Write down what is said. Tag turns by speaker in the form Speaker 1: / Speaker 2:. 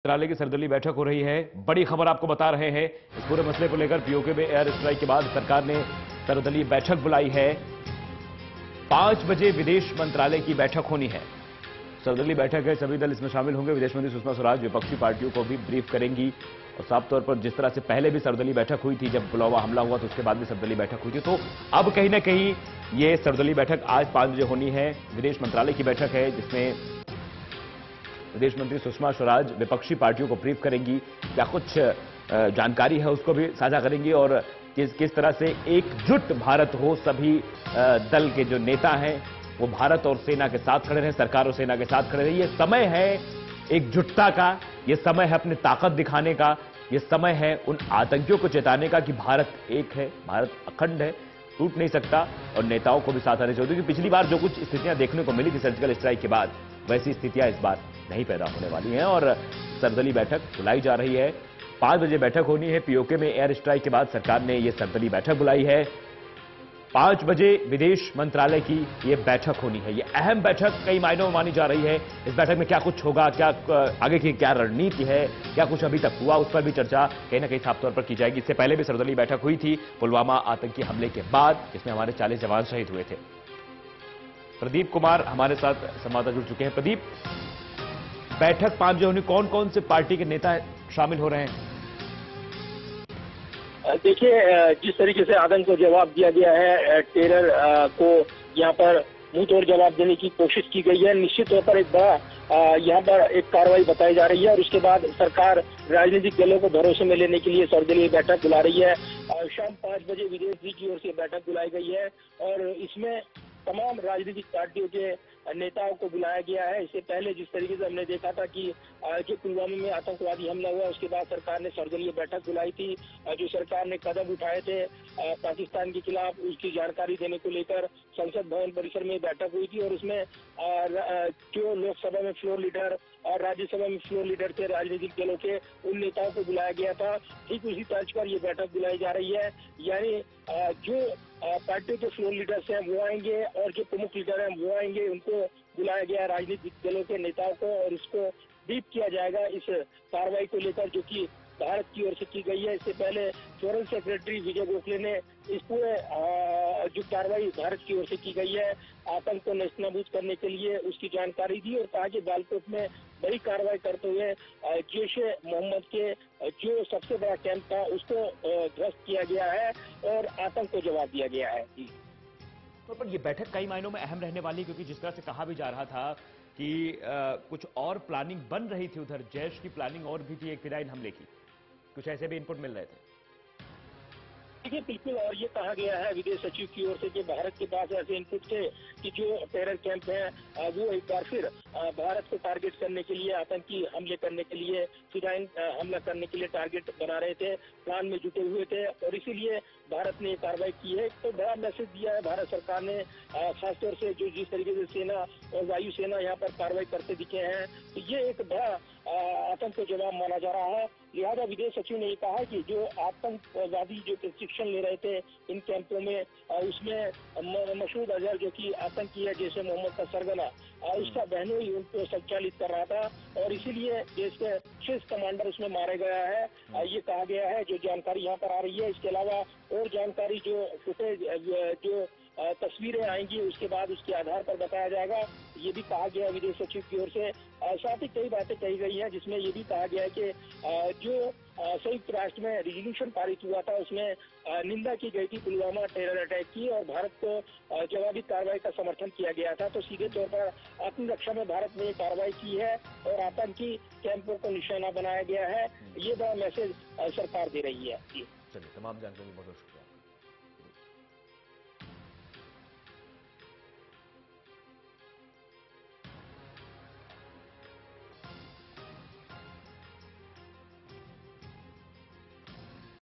Speaker 1: मंत्रालय की सर्वदलीय बैठक हो रही है। बड़ी खबर आपको बता रहे हैं। इस पूरे मसले को लेकर पीओके में एयर स्ट्राइक के बाद सरकार ने सर्वदलीय बैठक बुलाई है। 5 बजे विदेश मंत्रालय की बैठक होनी है। सर्वदलीय बैठक है, सभी दल इसमें शामिल होंगे। विदेश मंत्री सुषमा स्वराज विपक्षी पार्टियों को भी ब्रीफ करेंगी और साफ तौर पर जिस तरह से पहले भी सर्वदलीय बैठक हुई थी, जब पुलवामा हमला हुआ तो उसके बाद भी सर्वदलीय बैठक हुई थी, तो अब कहीं ना कहीं ये सर्वदलीय बैठक आज 5 बजे होनी है। विदेश मंत्रालय की बैठक है जिसमें विदेश मंत्री सुषमा स्वराज विपक्षी पार्टियों को ब्रीफ करेंगी। क्या कुछ जानकारी है उसको भी साझा करेंगी और किस तरह से एकजुट भारत हो, सभी दल के जो नेता हैं वो भारत और सेना के साथ खड़े रहे, सरकार और सेना के साथ खड़े रहे। ये समय है एकजुटता का, ये समय है अपनी ताकत दिखाने का, ये समय है उन आतंकियों को चेताने का कि भारत एक है, भारत अखंड है, टूट नहीं सकता। और नेताओं को भी साथ आने चाहिए, क्योंकि पिछली बार जो कुछ स्थितियां देखने को मिली थी सर्जिकल स्ट्राइक के बाद, वैसी स्थितियां इस बार नहीं पैदा होने वाली हैं। और सर्वदलीय बैठक बुलाई जा रही है। 5 बजे बैठक होनी है। पीओके में एयर स्ट्राइक के बाद सरकार ने यह सर्वदलीय बैठक बुलाई है। 5 बजे विदेश मंत्रालय की यह बैठक होनी है। यह अहम बैठक कई मायनों में मानी जा रही है। इस बैठक में क्या कुछ होगा, क्या आगे की क्या रणनीति है, क्या कुछ अभी तक हुआ, उस पर भी चर्चा कहीं ना कहीं साफ तौर पर की जाएगी। इससे पहले भी सर्वदलीय बैठक हुई थी पुलवामा आतंकी हमले के बाद, जिसमें हमारे 40 जवान शहीद हुए थे। प्रदीप कुमार हमारे साथ संवाददाता जुड़ चुके हैं। प्रदीप, बैठक 5 बजे होनी, कौन कौन से पार्टी के नेता शामिल हो रहे हैं?
Speaker 2: देखिए, जिस तरीके से आतंक को जवाब दिया गया है, टेरर को यहाँ पर मुंह तोड़ जवाब देने की कोशिश की गई है। निश्चित तौर पर एक बड़ा यहाँ पर एक कार्रवाई बताई जा रही है और उसके बाद सरकार राजनीतिक दलों को भरोसे में लेने के लिए सर्वदलीय बैठक बुला रही है। शाम 5 बजे विदेश मंत्री की ओर से बैठक बुलाई गई है और इसमें तमाम राजनीतिक पार्टियों के नेताओं को बुलाया गया है। इससे पहले जिस तरीके से हमने देखा था कि जो पुलवामा में आतंकवादी हमला हुआ, उसके बाद सरकार ने सर्वदलीय बैठक बुलाई थी। जो सरकार ने कदम उठाए थे पाकिस्तान के खिलाफ, उसकी जानकारी देने को लेकर संसद भवन परिसर में बैठक हुई थी और उसमें जो लोकसभा में फ्लोर लीडर और राज्यसभा में फ्लोर लीडर थे राजनीतिक दलों के, उन नेताओं को बुलाया गया था। ठीक उसी तर्ज पर ये बैठक बुलाई जा रही है। यानी जो पार्टियों के फ्लोर लीडर्स हैं वो आएंगे और जो प्रमुख लीडर हैं वो आएंगे, उनको बुलाया गया राजनीतिक दलों के नेताओं को और इसको ब्रीफ किया जाएगा इस कार्रवाई को लेकर, जो कि भारत की ओर से की गई है। इससे पहले फॉरेन सेक्रेटरी विजय गोखले ने इस पूरे जो कार्रवाई भारत की ओर से की गई है आतंक को नेस्तनाबूद करने के लिए, उसकी जानकारी दी और कहा कि बालाकोट में बड़ी कार्रवाई करते हुए जैश-ए मोहम्मद के जो सबसे बड़ा कैंप था उसको ध्वस्त किया गया है और आतंक को जवाब दिया गया है। जी,
Speaker 1: तो पर यह बैठक कई मायनों में अहम रहने वाली, क्योंकि जिस तरह से कहा भी जा रहा था कि कुछ और प्लानिंग बन रही थी, उधर जैश की प्लानिंग और भी थी एक फिदायीन हमले की, कुछ ऐसे भी इनपुट मिल रहे थे।
Speaker 2: देखिए, बिल्कुल, और ये कहा गया है विदेश सचिव की ओर से कि भारत के पास ऐसे इनपुट थे कि जो टेरर कैंप हैं वो एक बार फिर भारत को टारगेट करने के लिए, आतंकी हमले करने के लिए, फिदायीन हमला करने के लिए टारगेट बना रहे थे, प्लान में जुटे हुए थे और इसीलिए भारत ने ये कार्रवाई की है। तो बड़ा मैसेज दिया है भारत सरकार ने, खासतौर से जो जिस तरीके से सेना और वायुसेना यहाँ पर कार्रवाई करते दिखे हैं, तो ये एक बड़ा आतंक को जवाब माना जा रहा है। लिहाजा विदेश सचिव ने कहा कि जो आतंकवादी जो प्रशिक्षण ले रहे थे इन कैंपों में, उसमें मसूद अजहर जो कि आतंकी है, जैश-ए मोहम्मद का सरगना, उसका बहनोई उनको संचालित कर रहा था और इसीलिए देश के शीर्ष कमांडर उसमें मारे गया है, ये कहा गया है। जो जानकारी यहाँ पर आ रही है, इसके अलावा और जानकारी जो फुटेज जो तस्वीरें आएंगी उसके बाद उसके आधार पर बताया जाएगा, ये भी कहा गया है विदेश सचिव की ओर से। साथ ही कई बातें कही गई हैं जिसमें ये भी कहा गया है कि जो संयुक्त राष्ट्र में रिजोल्यूशन पारित हुआ था उसमें निंदा की गई थी पुलवामा टेरर अटैक की और भारत को जवाबी कार्रवाई का समर्थन किया गया था। तो सीधे तौर पर आत्मरक्षा में भारत ने ये कार्रवाई की है और आतंकी कैंपों को निशाना बनाया गया है। ये बड़ा मैसेज सरकार दे रही है।
Speaker 1: चलिए, तमाम जानकारी बहुत शुक्रिया।